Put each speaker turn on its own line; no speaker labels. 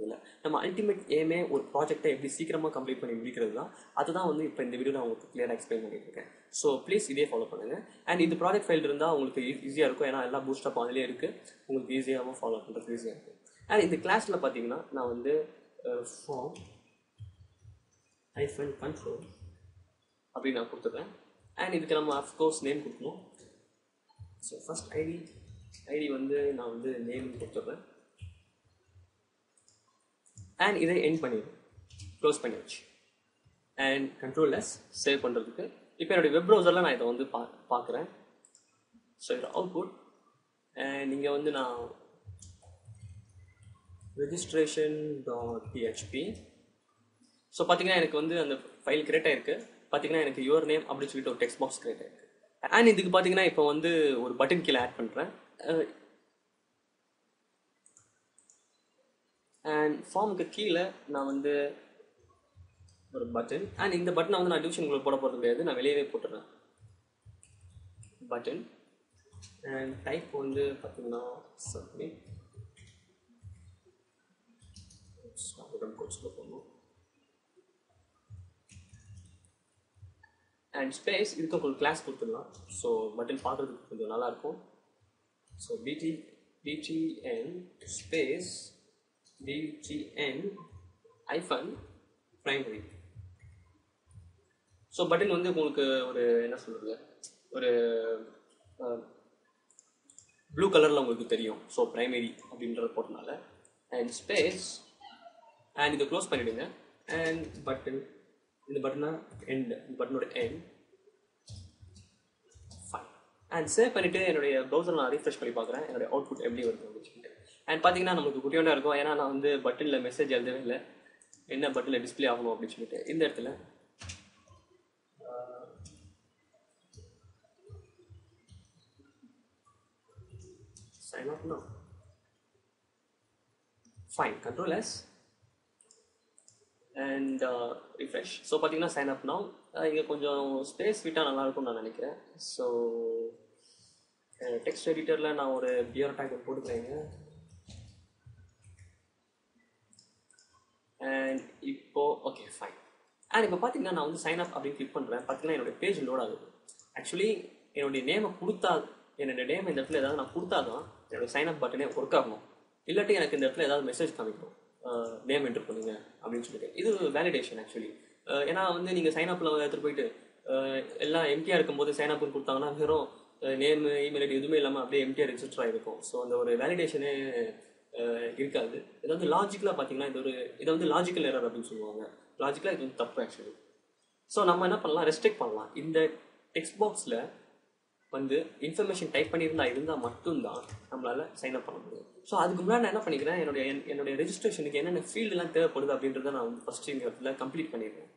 இல்லை நம்ம அல்டிமேட் ஏமே ஒரு ப்ராஜெக்டை எப்படி சீக்கிரமாக கம்ப்ளீட் பண்ணி முடிக்கிறது தான். அதுதான் வந்து இப்போ இந்த வீடியோ நான் உங்களுக்கு கிளியராக எக்ஸ்பிளைன் பண்ணிட்டு இருக்கேன். ஸோ ப்ளீஸ் இதே ஃபாலோ பண்ணுங்கள். அண்ட் இந்த ப்ராஜெக்ட் ஃபைல் இருந்தால் உங்களுக்கு ஈஸியாக இருக்கும். ஏன்னா எல்லாம் பூஸ்டப் அதிலே இருக்குது, உங்களுக்கு ஈஸியாகவும் ஃபாலோ பண்ணுறது ஈஸியாக இருக்கும். அண்ட் இந்த கிளாஸில் பார்த்தீங்கன்னா நான் வந்து ஃபார்ம் -control அப்படின்னு நான் கொடுத்துட்றேன். அண்ட் இதுக்கு நம்ம அஃப்கோர்ஸ் நேம் கொடுக்கணும். ஸோ ஃபர்ஸ்ட் ஐடி வந்து நான் வந்து நேம் கொடுத்துட்றேன். அண்ட் இதை எண்ட் பண்ணிடுறேன், க்ளோஸ் பண்ணிடுச்சு. அண்ட் Ctrl+S சேவ் பண்ணுறதுக்கு இப்போ என்னுடைய வெப் ப்ரௌசரில் நான் இதை வந்து பார்க்குறேன். ஸோ இது அவுட்புட். அண்ட் இங்கே வந்து நான் registration.php. ஸோ பார்த்தீங்கன்னா எனக்கு வந்து அந்த ஃபைல் கிரியேட் ஆயிருக்கு. பார்த்தீங்கன்னா எனக்கு யுவர் நேம் அப்படின்னு சொல்லிட்டு ஒரு டெக்ஸ்ட் பாக்ஸ் கிரியேட் ஆயிருக்கு. அண்ட் இதுக்கு பார்த்தீங்கன்னா இப்போ வந்து ஒரு பட்டன் கீழே ஆட் பண்ணுறேன். அண்ட் ஃபார்முக்கு கீழே நான் வந்து ஒரு பட்டன். அண்ட் இந்த பட்டனை வந்து நான் டியூஷனுக்குள்ள போட போகிறது கிடையாது, நான் வெளியவே போட்டுறேன் பட்டன். அண்ட் டைப் வந்து பார்த்தீங்கன்னா சப்மிட் கோட்ஸில் போடணும். அண்ட் ஸ்பேஸ் இதுக்கு ஒரு கிளாஸ் கொடுத்துடலாம். ஸோ பட்டன் பார்க்குறதுக்கு கொஞ்சம் நல்லாயிருக்கும். So btn space btn-primary. So button வந்து உங்களுக்கு ஒரு என்ன சொல்கிறது, ஒரு ப்ளூ கலரில் உங்களுக்கு தெரியும். ஸோ ப்ரைமரி அப்படின்றது போட்டனால. அண்ட் ஸ்பேஸ் அண்ட் இதை க்ளோஸ் பண்ணிவிடுங்க. அண்ட் பட்டன், இந்த பட்டனா எண்ட், இந்த பட்டனோட எண்ட். ஃபைன். அண்ட் சேவ் பண்ணிவிட்டு என்னுடைய ப்ரௌசர் நான் ரீஃப்ரெஷ் பண்ணி பார்க்குறேன் என்னுடைய அவுட்புட் எப்படி வருது அப்படின்னு சொல்லிட்டு. அண்ட் பார்த்தீங்கன்னா நமக்கு குட்டியோண்டா இருக்கும். ஏன்னா நான் வந்து பட்டனில் மெசேஜ் எழுதவே இல்லை, என்ன பட்டனில் டிஸ்பிளே ஆகணும் அப்படின்னு சொல்லிட்டு. இந்த இடத்துல sign up now. Fine. Ctrl+S and refresh. So பார்த்தீங்கன்னா sign up now. இங்கே கொஞ்சம் ஸ்பேஸ் விட்டால் நல்லாயிருக்கும்னு நான் நினைக்கிறேன். ஸோ டெக்ஸ்ட் எடிட்டரில் நான் ஒரு பியர் டேக் போட்டுக்கிறேங்க. அண்ட் இப்போ ஓகே ஃபைன். அண்ட் இப்போ பார்த்தீங்கன்னா நான் வந்து சைன் அப் அப்படின்னு கிளிக் பண்ணுறேன். பார்த்தீங்கன்னா என்னோடய பேஜ் லோட் ஆகுது. ஆக்சுவலி என்னுடைய நேமை கொடுத்தா, என்னோடய நேம் இந்த இடத்துல ஏதாவது நான் கொடுத்தா தான் என்னோடய சைன் அப் பட்டனே ஒர்க் ஆகணும். இல்லாட்டி எனக்கு இந்த இடத்துல ஏதாவது மெசேஜ் காமிக்கணும், நேம் என்ட்ரு பண்ணுங்க அப்படின்னு சொல்லிட்டு. இது வேலிடேஷன் ஆக்சுவலி. ஏன்னா வந்து நீங்கள் சைன் அப்பில் எடுத்துகிட்டு போயிட்டு எல்லாம் எம்டிஆர் இருக்கும்போது சைன் அப்னு கொடுத்தாங்கன்னா வெறும் நேம், இமெயில் ஐடி எதுவுமே இல்லாமல் அப்படியே எம்டிஆர் ரெஜிஸ்டர் ஆகிருக்கும். ஸோ அந்த ஒரு வேலிடேஷனே இருக்காது. இது வந்து லாஜிக்கலாக பார்த்தீங்கன்னா இதை வந்து லாஜிக்கல் எரர் அப்படின்னு சொல்லுவாங்க. லாஜிக்கலாக இது வந்து தப்பு ஆக்சுவலி. ஸோ நம்ம என்ன பண்ணலாம், ரெஸ்ட்ரிக்ட் பண்ணலாம். இந்த டெக்ஸ்ட் பாக்ஸில் வந்து இன்ஃபர்மேஷன் டைப் இருந்தால் மட்டும்தான் நம்மளால் சைன் அப் பண்ண முடியும். ஸோ அதுக்கு முன்னாடி நான் என்ன பண்ணிக்கிறேன், என்னுடைய ரெஜிஸ்ட்ரேஷனுக்கு என்னென்ன ஃபீல்டுலாம் தேவைப்படுது அப்படின்றத நான் வந்து ஃபஸ்ட்டு இந்த இடத்துல கம்ப்ளீட் பண்ணிடுறேன்.